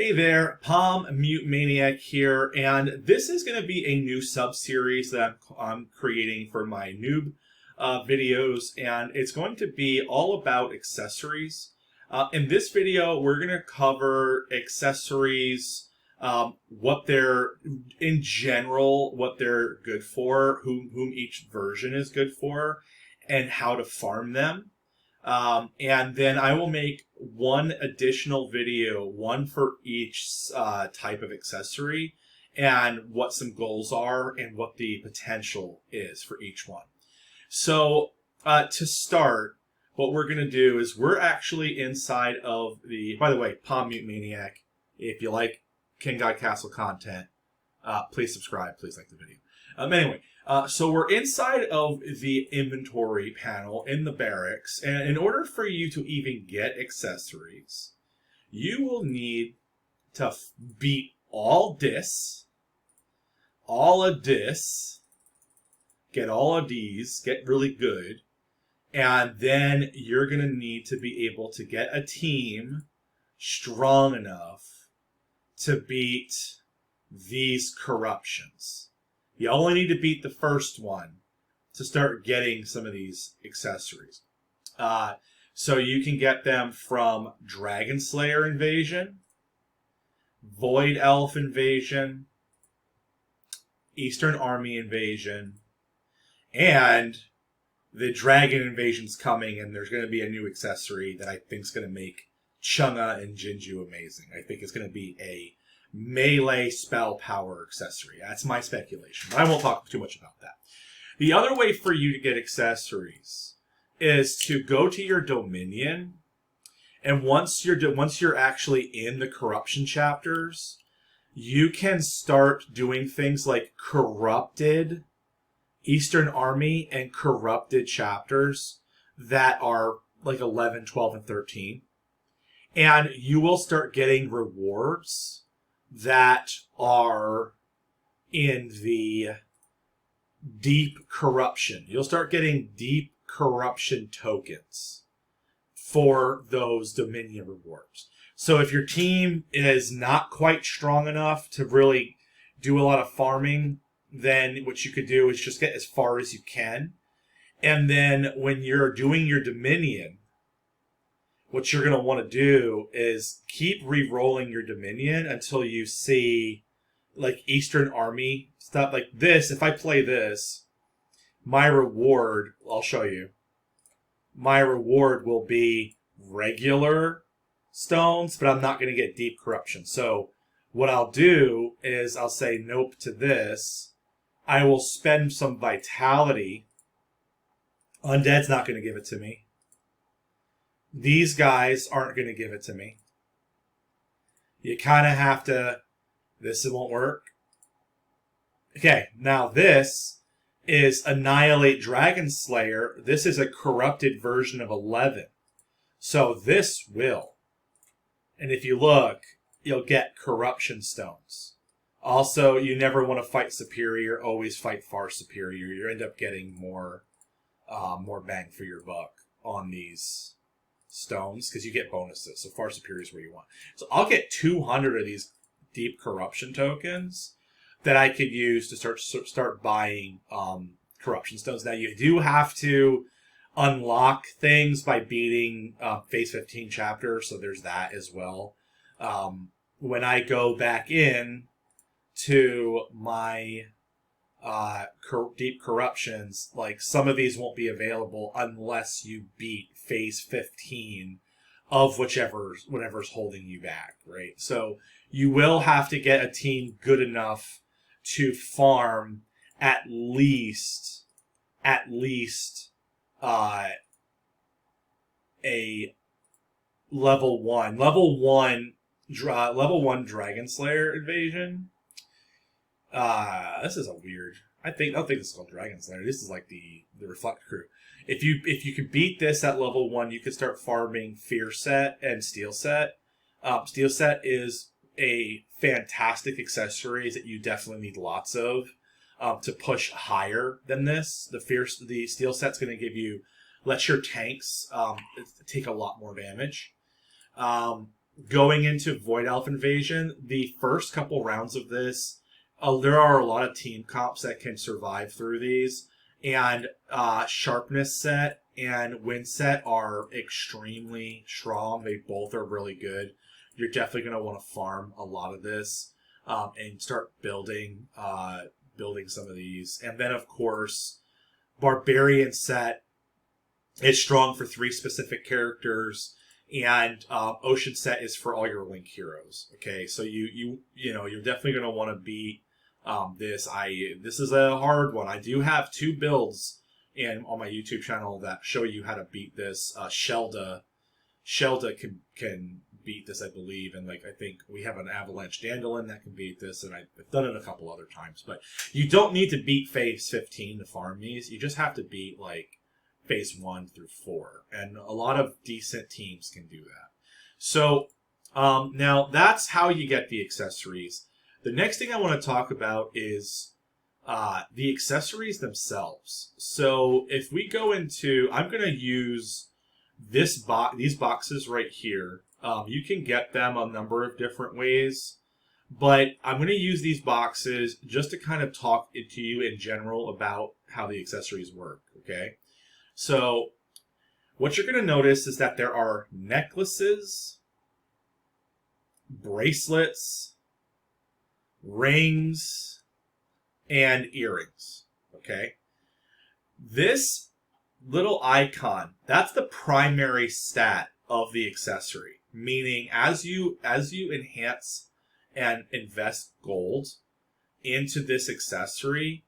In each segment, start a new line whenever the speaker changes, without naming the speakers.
Hey there, Palm Mute Maniac here, and this is going to be a new sub-series that I'm creating for my Noob videos, and it's going to be all about accessories. In this video, we're going to cover accessories, what they're, in general, what they're good for, whom each version is good for, and how to farm them. And then I will make one additional video, one for each type of accessory, and what some goals are and what the potential is for each one. So to start, what we're going to do is we're actually inside of the, by the way, Palm Mute Maniac, if you like King God Castle content, please subscribe, please like the video. Anyway, so we're inside of the inventory panel in the barracks, and in order for you to even get accessories, you will need to beat all of this, get all of these, get really good, and then you're going to need to be able to get a team strong enough to beat these corruptions. You only need to beat the first one to start getting some of these accessories. So you can get them from Dragon Slayer Invasion, Void Elf Invasion, Eastern Army Invasion, and the Dragon Invasion's coming, and there's going to be a new accessory that I think is going to make Chunga and Jinju amazing. I think it's going to be a melee spell power accessory. That's my speculation, but I won't talk too much about that. The other way for you to get accessories is to go to your Dominion, and once you're actually in the corruption chapters, you can start doing things like corrupted Eastern Army and corrupted chapters that are like 11, 12, and 13. And you will start getting rewards that are in the deep corruption. You'll start getting deep corruption tokens for those Dominion rewards. So if your team is not quite strong enough to really do a lot of farming, then what you could do is just get as far as you can. And then when you're doing your Dominion, what you're going to want to do is keep re-rolling your Dominion until you see like Eastern Army stuff like this. If I play this, my reward, I'll show you, my reward will be regular stones, but I'm not going to get deep corruption. So what I'll do is I'll say nope to this. I will spend some vitality. Undead's not going to give it to me. These guys aren't going to give it to me. You kind of have to... This won't work. Okay, now this is Annihilate Dragon Slayer. This is a corrupted version of 11. So this will. And if you look, you'll get corruption stones. Also, you never want to fight superior. Always fight far superior. You end up getting more bang for your buck on these stones because you get bonuses. So far superior is where you want. So I'll get 200 of these deep corruption tokens that I could use to start buying corruption stones. Now you do have to unlock things by beating phase 15 chapter, so there's that as well. When I go back in to my deep corruptions, like some of these won't be available unless you beat phase 15 of whatever's holding you back, right? So you will have to get a team good enough to farm at least a level one Dragon Slayer invasion. This is a weird. I don't think this is called Dragon Slayer. This is like the Reflect Crew. If you could beat this at level 1, you could start farming Fear Set and Steel Set. Steel Set is a fantastic accessory that you definitely need lots of to push higher than this. The Steel Set's going to let your tanks take a lot more damage. going into Void Elf Invasion, the first couple rounds of this, there are a lot of team comps that can survive through these, and Sharpness set and Wind set are extremely strong. They both are really good. You're definitely going to want to farm a lot of this and start building some of these. And then, of course, Barbarian set is strong for 3 specific characters, and Ocean set is for all your Link heroes. Okay, so you're definitely going to want to beat this. This is a hard one. I do have 2 builds on my YouTube channel that show you how to beat this. Shelda can beat this, I believe, and I think we have an Avalanche Dandelion that can beat this, and I've done it a couple other times. But you don't need to beat phase 15 to farm these. You just have to beat phase 1 through 4, and a lot of decent teams can do that. So now that's how you get the accessories. The next thing I want to talk about is the accessories themselves. So if we go into, I'm going to use these boxes right here. You can get them a number of different ways, but I'm going to use these boxes just to kind of talk to you in general about how the accessories work, okay? So what you're going to notice is that there are necklaces, bracelets, rings, and earrings, okay? This little icon, that's the primary stat of the accessory, meaning as you enhance and invest gold into this accessory,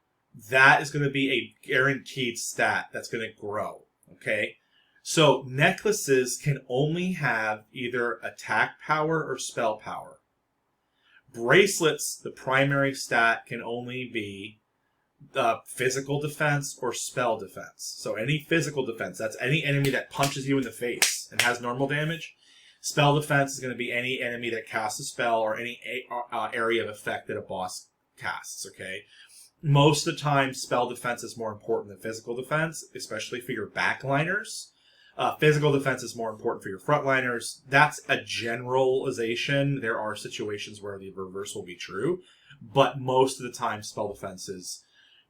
that is going to be a guaranteed stat that's going to grow, okay? So necklaces can only have either attack power or spell power. Bracelets, the primary stat, can only be physical defense or spell defense. So any physical defense, that's any enemy that punches you in the face and has normal damage. Spell defense is going to be any enemy that casts a spell or any area of effect that a boss casts, okay? Most of the time, spell defense is more important than physical defense, especially for your backliners. Physical defense is more important for your frontliners. That's a generalization. There are situations where the reverse will be true, but most of the time, spell defense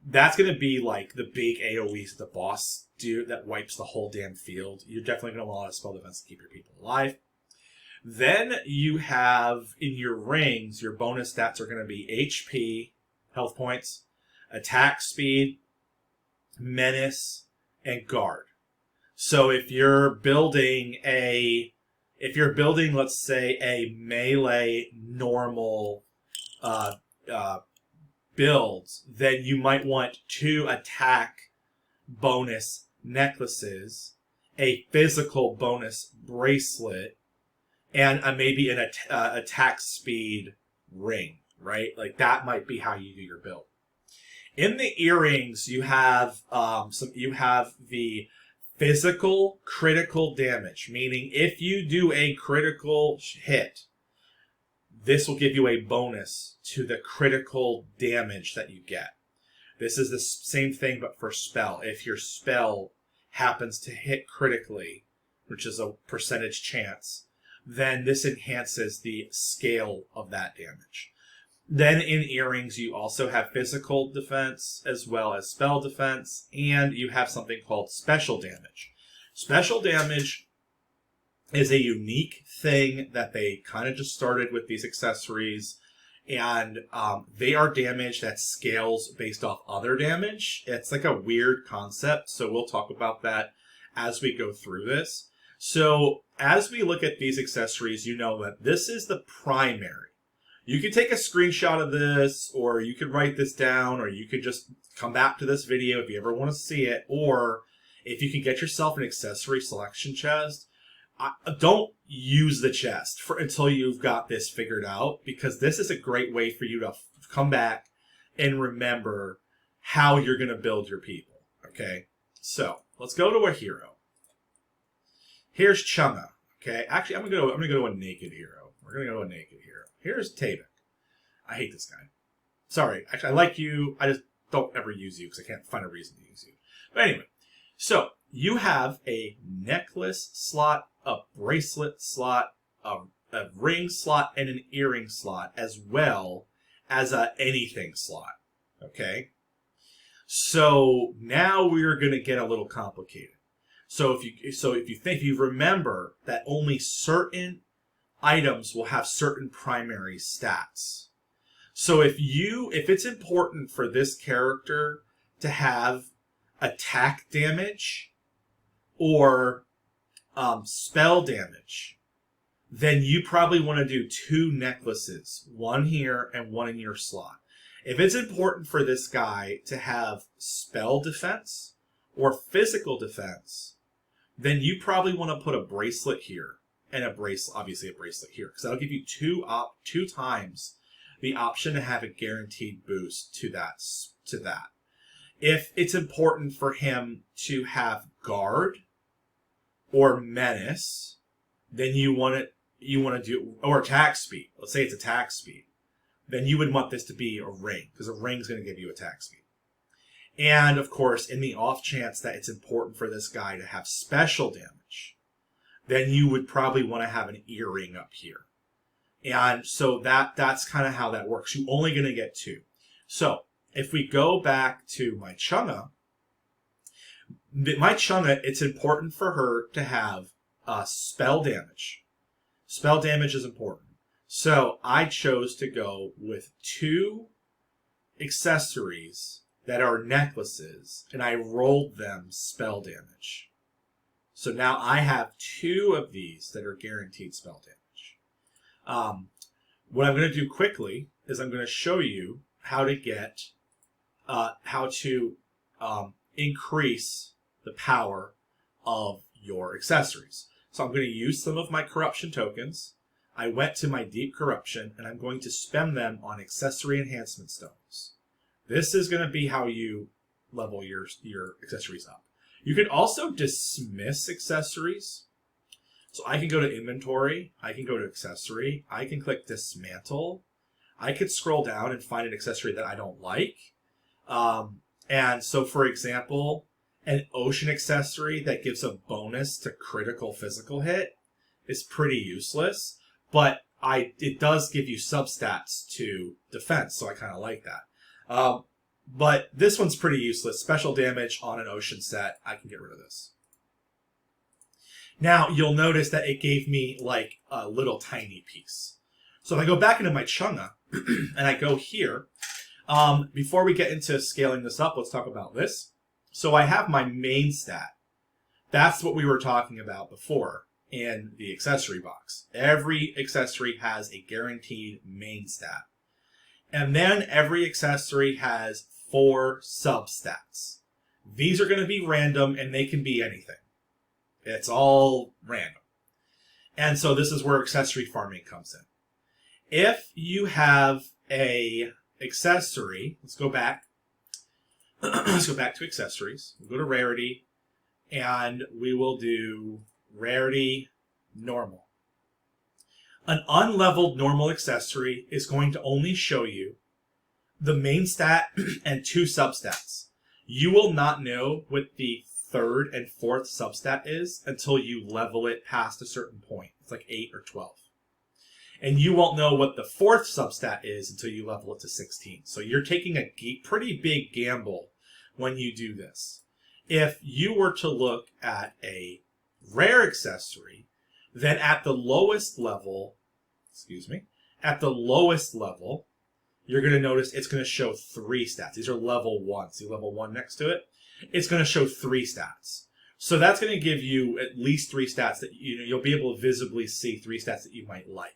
that's going to be the big AoEs that the boss do that wipes the whole damn field. You're definitely going to want a lot of spell defense to keep your people alive. Then you have, in your rings, your bonus stats are going to be HP, health points, attack speed, menace, and guard. So if you're building, let's say, a melee normal build, then you might want 2 attack bonus necklaces, a physical bonus bracelet, and maybe an attack speed ring, right? That might be how you do your build. In the earrings, you have the physical critical damage, meaning if you do a critical hit, this will give you a bonus to the critical damage that you get. This is the same thing but for spell. If your spell happens to hit critically, which is a percentage chance, then this enhances the scale of that damage. Then in earrings, you also have physical defense as well as spell defense, and you have something called special damage. Special damage is a unique thing that they kind of just started with these accessories, and they are damage that scales based off other damage. It's a weird concept, so we'll talk about that as we go through this. So as we look at these accessories, you know that this is the primary. You could take a screenshot of this, or you could write this down, or you could just come back to this video if you ever want to see it, or if you can get yourself an accessory selection chest, don't use the chest until you've got this figured out, because this is a great way for you to come back and remember how you're going to build your people, okay? So, let's go to a hero. Here's Chunga, okay? Actually, I'm going to go to a naked hero. We're going to go to a naked hero. Here's Tavik. I hate this guy. Sorry. Actually, I like you. I just don't ever use you because I can't find a reason to use you. But anyway, so you have a necklace slot, a bracelet slot, ring slot and an earring slot, as well as a anything slot. Okay? So now we're going to get a little complicated. So if you remember that only certain items will have certain primary stats. So if it's important for this character to have attack damage or spell damage, then you probably want to do 2 necklaces, one here and one in your slot. If it's important for this guy to have spell defense or physical defense, then you probably want to put a bracelet here and obviously a bracelet here, because that'll give you two times the option to have a guaranteed boost to that. If it's important for him to have guard or menace, then you want to do, or attack speed. Let's say it's attack speed. Then you would want this to be a ring, because a ring's going to give you attack speed. And of course, in the off chance that it's important for this guy to have special damage, then you would probably want to have an earring up here. And so that's kind of how that works. You're only going to get 2. So if we go back to my Chunga, it's important for her to have spell damage. Spell damage is important. So I chose to go with 2 accessories that are necklaces, and I rolled them spell damage. So now I have 2 of these that are guaranteed spell damage. What I'm going to do quickly is I'm going to show you how to get, increase the power of your accessories. So I'm going to use some of my corruption tokens. I went to my deep corruption, and I'm going to spend them on accessory enhancement stones. This is going to be how you level your accessories up. You can also dismiss accessories. So I can go to inventory, I can go to accessory, I can click dismantle, I could scroll down and find an accessory that I don't like. And so for example, an ocean accessory that gives a bonus to critical physical hit is pretty useless, but it does give you substats to defense, so I kind of like that. But this one's pretty useless. Special damage on an ocean set, I can get rid of this. Now, you'll notice that it gave me like a little tiny piece. So if I go back into my Chunga and I go here, before we get into scaling this up, let's talk about this. So I have my main stat. That's what we were talking about before in the accessory box. Every accessory has a guaranteed main stat. And then every accessory has 4 substats. These are going to be random, and they can be anything. It's all random. And so this is where accessory farming comes in. If you have a accessory, let's go back. Let's go back to accessories. We'll go to rarity, and we will do rarity normal. An unleveled normal accessory is going to only show you the main stat and 2 substats. You will not know what the 3rd and 4th substat is until you level it past a certain point. It's like 8 or 12. And you won't know what the 4th substat is until you level it to 16. So you're taking a pretty big gamble when you do this. If you were to look at a rare accessory, then at the lowest level, you're going to notice it's going to show 3 stats. These are level 1. See level 1 next to it? It's going to show 3 stats. So that's going to give you at least 3 stats that you'll be able to visibly see 3 stats that you might like.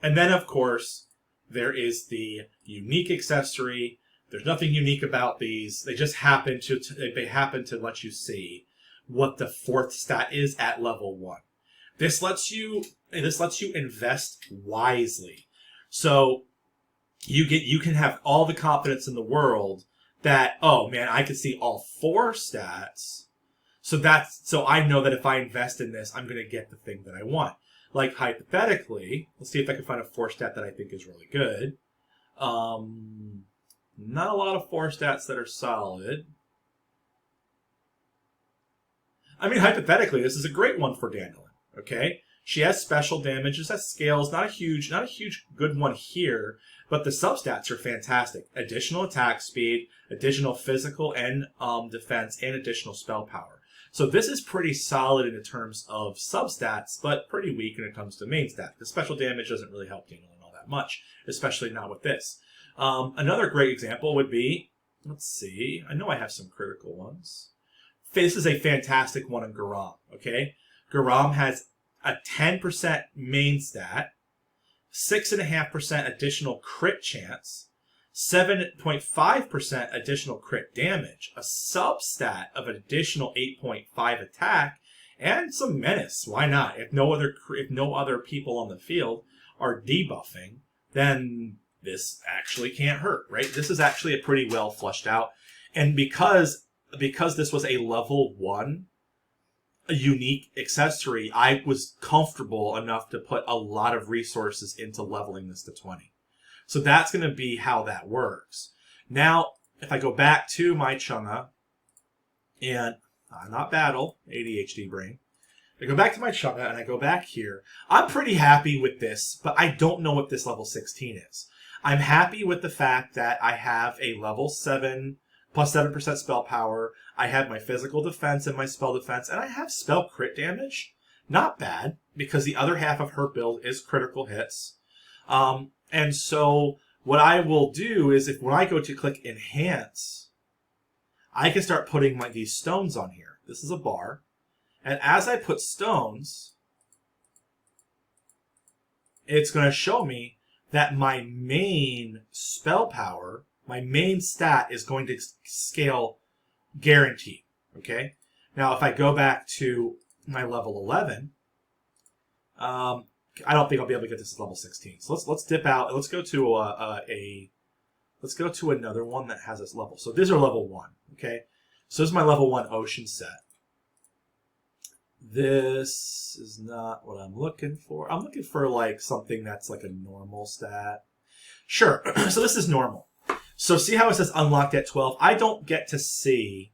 And then, of course, there is the unique accessory. There's nothing unique about these. They just happen to let you see what the 4th stat is at level 1. This lets you invest wisely. So you can have all the confidence in the world that, oh man, I can see all 4 stats. So I know that if I invest in this, I'm going to get the thing that I want. Like hypothetically, let's see if I can find a 4 stat that I think is really good. Not a lot of 4 stats that are solid. I mean, hypothetically, this is a great one for Dandelion. Okay, She has special damages that scales, not a huge good one here, but the substats are fantastic. Additional attack speed, additional physical and defense, and additional spell power. So this is pretty solid in terms of substats, but pretty weak when it comes to main stat. The special damage doesn't really help Dandelion all that much, especially not with this. Another great example would be, let's see, I know I have some critical ones. This is a fantastic one on Garam, okay? Garam has a 10% main stat, 6.5% additional crit chance, 7.5% additional crit damage, a substat of an additional 8.5 attack, and some menace. Why not? If no other people on the field are debuffing, then this actually can't hurt, right? This is actually a pretty well fleshed out, and because this was a level 1 a unique accessory, I was comfortable enough to put a lot of resources into leveling this to 20. So that's going to be how that works. Now, if I go back to my Chunga, and not battle, ADHD brain. I go back to my Chunga, and I go back here. I'm pretty happy with this, but I don't know what this level 16 is. I'm happy with the fact that I have a level 7 plus 7% spell power. I have my physical defense and my spell defense, and I have spell crit damage. Not bad, because the other half of her build is critical hits. And so what I will do is, when I go to click Enhance, I can start putting these stones on here. This is a bar. And as I put stones, it's going to show me that my main spell power, my main stat, is going to scale guaranteed. Okay? Now, if I go back to my level 11, I don't think I'll be able to get this to level 16. So let's dip out. Let's go to let's go to another one that has this level. So these are level 1. Okay? So this is my level 1 ocean set. This is not what I'm looking for. I'm looking for something that's like a normal stat. Sure. So this is normal. So see how it says unlocked at 12? I don't get to see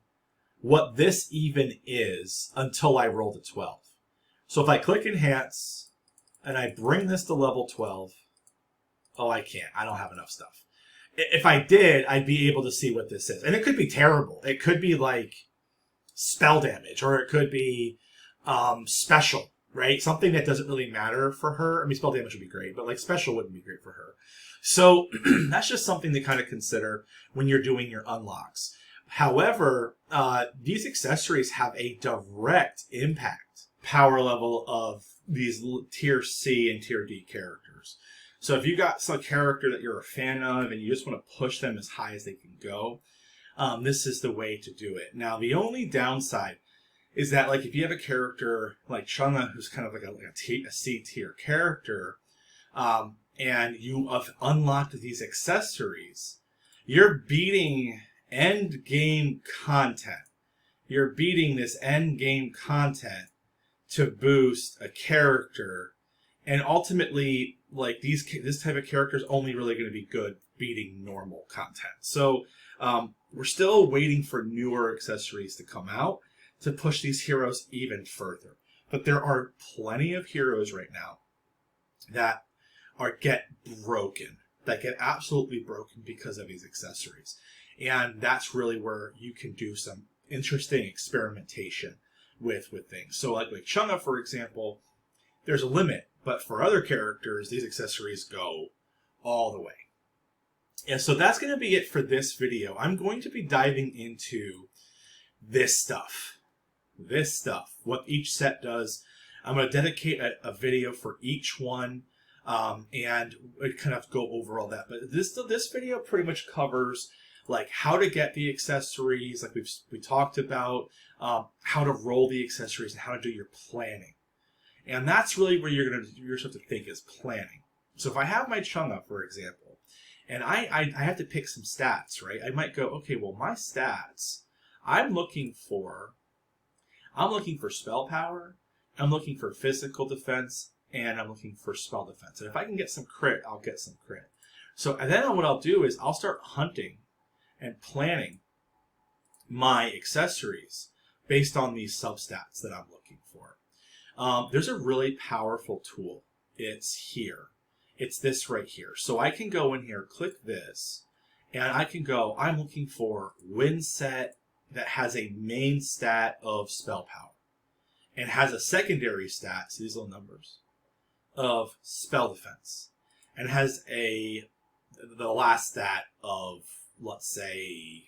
what this even is until I roll to 12. So if I click Enhance and I bring this to level 12, oh, I can't. I don't have enough stuff. If I did, I'd be able to see what this is. And it could be terrible. It could be like spell damage, or it could be special, right? Something that doesn't really matter for her. I mean, spell damage would be great, but special wouldn't be great for her. So that's just something to kind of consider when you're doing your unlocks. However, these accessories have a direct impact power level of these tier C and tier D characters. So if you got some character that you're a fan of and you just want to push them as high as they can go, this is the way to do it. Now, the only downside is that if you have a character like Chunga, who's kind of like a C tier character, and you have unlocked these accessories, you're beating end game content. You're beating this end game content to boost a character, and ultimately, this type of character is only really going to be good beating normal content. So we're still waiting for newer accessories to come out to push these heroes even further. But there are plenty of heroes right now that get broken, that get absolutely broken because of these accessories. And that's really where you can do some interesting experimentation with things. So like Chunga, for example, there's a limit, but for other characters, these accessories go all the way. And so that's going to be it for this video. I'm going to be diving into this stuff, what each set does. I'm going to dedicate a video for each one, and kind of go over all that. But this video pretty much covers how to get the accessories, like we talked about, how to roll the accessories, and how to do your planning. And that's really where you're supposed to think, is planning. So if I have my Chunga, for example, and I have to pick some stats, right? I might go, okay, well, my stats, I'm looking for spell power, I'm looking for physical defense, and I'm looking for spell defense. And if I can get some crit, I'll get some crit. So, and then what I'll do is I'll start hunting and planning my accessories based on these substats that I'm looking for. There's a really powerful tool. It's here. It's this right here. So I can go in here, click this, and I can go, I'm looking for win set that has a main stat of spell power and has a secondary stat, see these little numbers, of spell defense, and has the last stat of, let's say,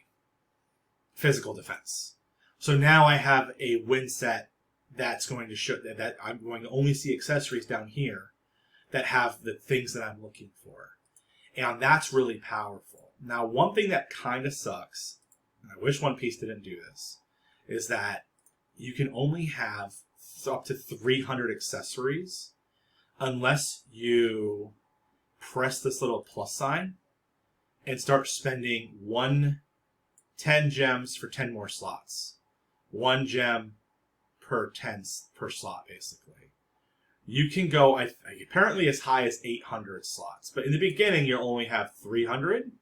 physical defense. So now I have a win set that's going to show that I'm going to only see accessories down here that have the things that I'm looking for. And that's really powerful. Now, one thing that kind of sucks, and I wish One Piece didn't do this, is that you can only have up to 300 accessories unless you press this little plus sign and start spending 10 gems for 10 more slots. 1 gem per slot, basically. You can go apparently as high as 800 slots, but in the beginning you'll only have 300.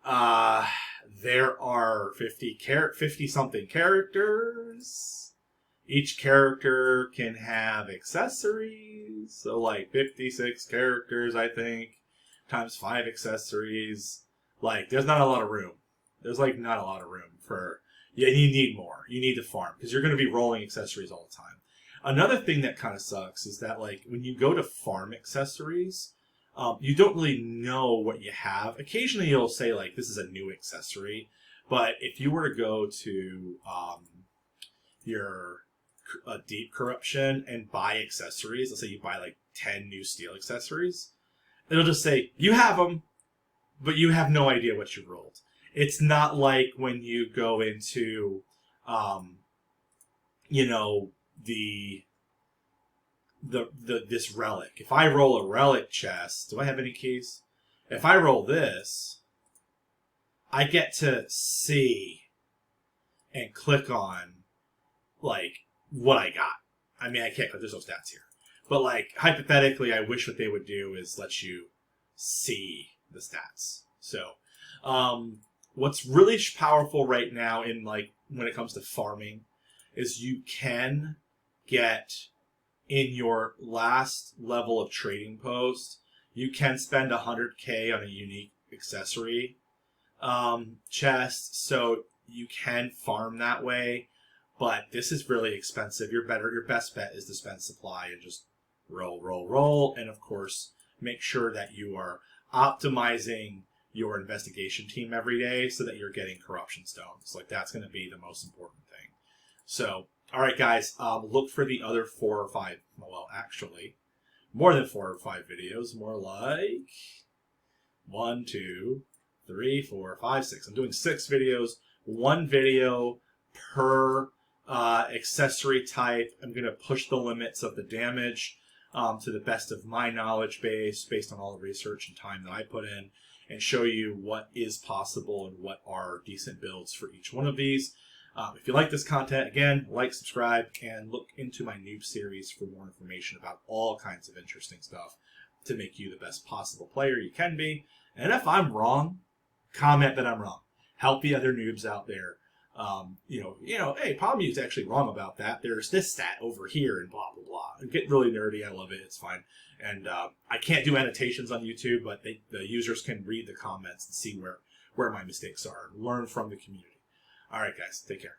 There are 50 something characters. Each character can have accessories, so like 56 characters, I think, times 5 accessories. Like, there's not a lot of room. There's like not a lot of room for. Yeah, you need more. You need to farm because you're going to be rolling accessories all the time. Another thing that kind of sucks is that, like, when you go to farm accessories, you don't really know what you have. Occasionally you'll say, like, this is a new accessory. But if you were to go to your deep corruption and buy accessories, let's say you buy, like, 10 new steel accessories, it'll just say, you have them, but you have no idea what you rolled. It's not like when you go into, this relic. If I roll a relic chest, do I have any keys? If I roll this, I get to see and click on, like, what I got. I mean, I can't click, there's no stats here. But, like, hypothetically, I wish what they would do is let you see the stats. So, what's really powerful right now in, like, when it comes to farming is you can get in your last level of trading post, you can spend 100k on a unique accessory chest, so you can farm that way. But this is really expensive. Your best bet is to spend supply and just roll, and of course make sure that you are optimizing your investigation team every day so that you're getting corruption stones. Like, that's going to be the most important thing. So, all right, guys, look for the other 4 or 5. Well, actually, more than 4 or 5 videos. More like 1, 2, 3, 4, 5, 6. I'm doing 6 videos. 1 video per accessory type. I'm going to push the limits of the damage to the best of my knowledge base, based on all the research and time that I put in, and show you what is possible and what are decent builds for each one of these. If you like this content, again, like, subscribe, and look into my Noob series for more information about all kinds of interesting stuff to make you the best possible player you can be. And if I'm wrong, comment that I'm wrong. Help the other noobs out there. Hey, Palmu's actually wrong about that. There's this stat over here and blah, blah, blah. And get really nerdy. I love it. It's fine. And I can't do annotations on YouTube, but the users can read the comments and see where my mistakes are and learn from the community. All right, guys, take care.